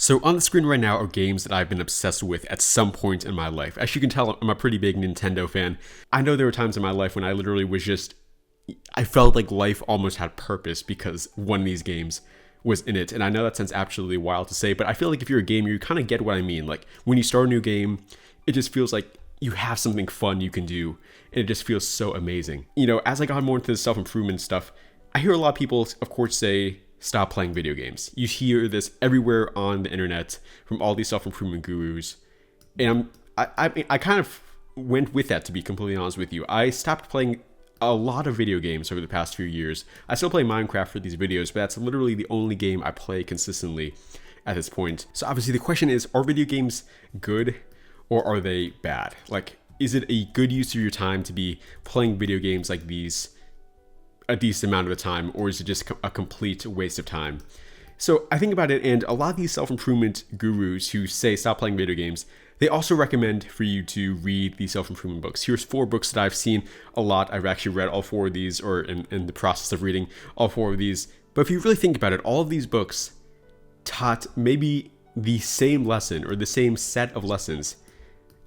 So on the screen right now are games that I've been obsessed with at some point in my life. As you can tell, I'm a pretty big Nintendo fan. I know there were times in my life when I literally was just, I felt like life almost had purpose because one of these games was in it. And I know that sounds absolutely wild to say, but I feel like if you're a gamer, you kind of get what I mean. Like when you start a new game, it just feels like you have something fun you can do. And it just feels so amazing. You know, as I got more into the self-improvement stuff, I hear a lot of people, of course, say, stop playing video games. You hear this everywhere on the internet from all these self-improvement gurus. And I kind of went with that, to be completely honest with you. I stopped playing a lot of video games over the past few years. I still play Minecraft for these videos, but that's literally the only game I play consistently at this point. So obviously the question is, are video games good or are they bad? Like, is it a good use of your time to be playing video games like these a decent amount of the time, or is it just a complete waste of time? So I think about it, and a lot of these self-improvement gurus who say stop playing video games, they also recommend for you to read these self-improvement books. Here's 4 books that I've seen a lot. I've actually read all 4 of these, or in the process of reading all 4 of these. But if you really think about it, all of these books taught maybe the same lesson or the same set of lessons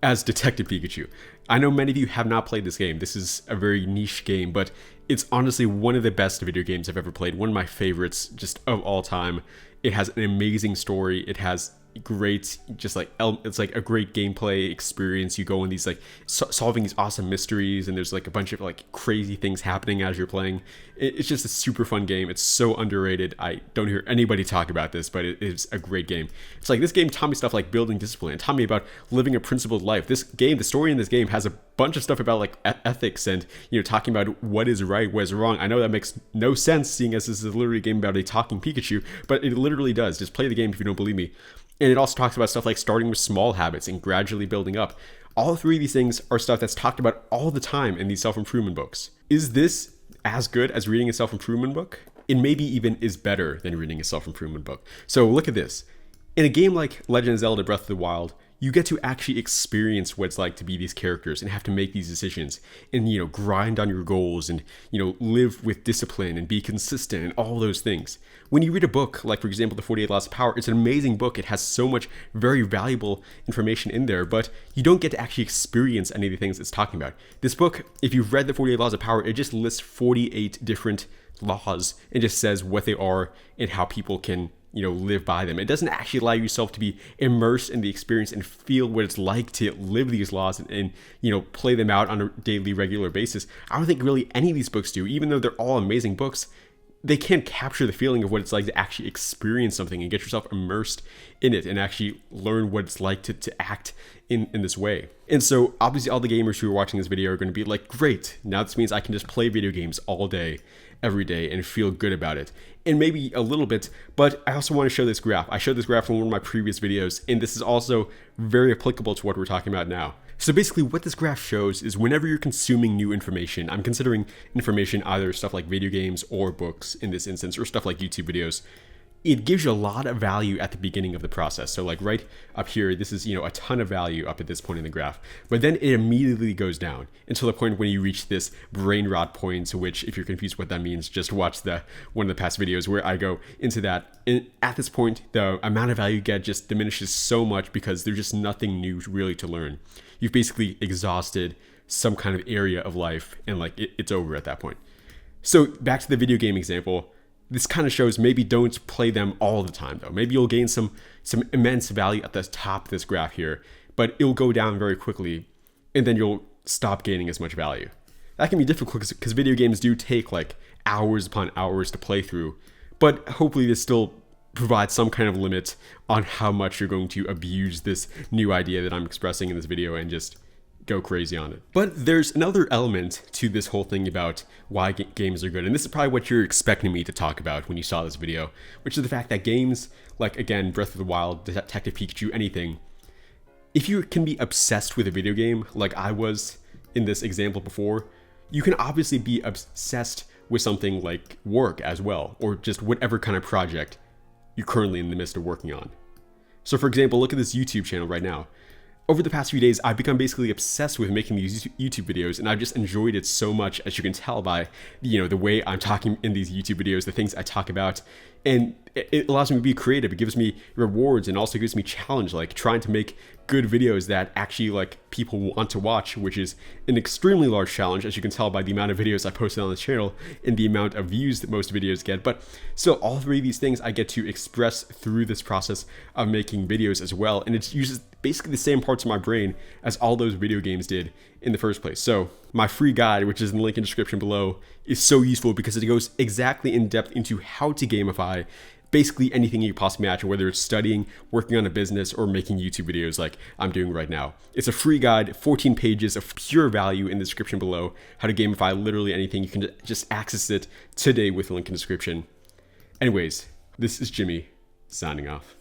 as Detective Pikachu. I know many of you have not played this game. This is a very niche game, but it's honestly one of the best video games I've ever played. One of my favorites just of all time. It has an amazing story. It has great, just like, it's like a great gameplay experience. You go in these like solving these awesome mysteries, and there's like a bunch of like crazy things happening as you're playing. It's just a super fun game. It's so underrated. I don't hear anybody talk about this, but it is a great game. It's like this game taught me stuff like building discipline. It taught me about living a principled life. This game, the story in this game has a bunch of stuff about like ethics and, you know, talking about what is right, what is wrong. I know that makes no sense, seeing as this is literally a game about a talking Pikachu, but it literally does. Just play the game if you don't believe me. And it also talks about stuff like starting with small habits and gradually building up. All 3 of these things are stuff that's talked about all the time in these self-improvement books. Is this as good as reading a self-improvement book? It maybe even is better than reading a self-improvement book. So look at this. In a game like Legend of Zelda Breath of the Wild, you get to actually experience what it's like to be these characters and have to make these decisions and, you know, grind on your goals and, you know, live with discipline and be consistent and all those things. When you read a book, like for example, The 48 Laws of Power, it's an amazing book. It has so much very valuable information in there, but you don't get to actually experience any of the things it's talking about. This book, if you've read The 48 Laws of Power, it just lists 48 different laws and just says what they are and how people can, you know, live by them. It doesn't actually allow yourself to be immersed in the experience and feel what it's like to live these laws and you know, play them out on a daily, regular basis. I don't think really any of these books do. Even though they're all amazing books, they can't capture the feeling of what it's like to actually experience something and get yourself immersed in it and actually learn what it's like to act in this way. And so obviously all the gamers who are watching this video are going to be like, great, now this means I can just play video games all day, every day, and feel good about it. And maybe a little bit, but I also want to show this graph. I showed this graph in one of my previous videos, and this is also very applicable to what we're talking about now. So basically what this graph shows is whenever you're consuming new information, I'm considering information either stuff like video games or books in this instance, or stuff like YouTube videos, it gives you a lot of value at the beginning of the process. So like right up here, this is, you know, a ton of value up at this point in the graph, but then it immediately goes down until the point when you reach this brain rot point, which if you're confused what that means, just watch one of the past videos where I go into that. And at this point, the amount of value you get just diminishes so much because there's just nothing new really to learn. You've basically exhausted some kind of area of life and like it's over at that point. So back to the video game example, this kind of shows maybe don't play them all the time though. Maybe you'll gain some immense value at the top of this graph here, but it'll go down very quickly and then you'll stop gaining as much value. That can be difficult because video games do take like hours upon hours to play through, but hopefully this still provides some kind of limit on how much you're going to abuse this new idea that I'm expressing in this video and just go crazy on it. But there's another element to this whole thing about why games are good, and this is probably what you're expecting me to talk about when you saw this video, which is the fact that games like, again, Breath of the Wild, Detective Pikachu, anything, if you can be obsessed with a video game like I was in this example before, you can obviously be obsessed with something like work as well, or just whatever kind of project you're currently in the midst of working on. So for example, look at this YouTube channel right now. Over the past few days, I've become basically obsessed with making these YouTube videos, and I've just enjoyed it so much, as you can tell by, you know, the way I'm talking in these YouTube videos, the things I talk about. And it allows me to be creative. It gives me rewards and also gives me challenge, like trying to make good videos that actually like people want to watch, which is an extremely large challenge, as you can tell by the amount of videos I posted on this channel and the amount of views that most videos get. But still, all three of these things I get to express through this process of making videos as well. And it uses basically the same parts of my brain as all those video games did in the first place. So my free guide, which is in the link in the description below, is so useful because it goes exactly in depth into how to gamify basically anything you possibly imagine, whether it's studying, working on a business, or making YouTube videos like I'm doing right now. It's a free guide, 14 pages of pure value in the description below, how to gamify literally anything. You can just access it today with the link in the description. Anyways, this is Jimmy, signing off.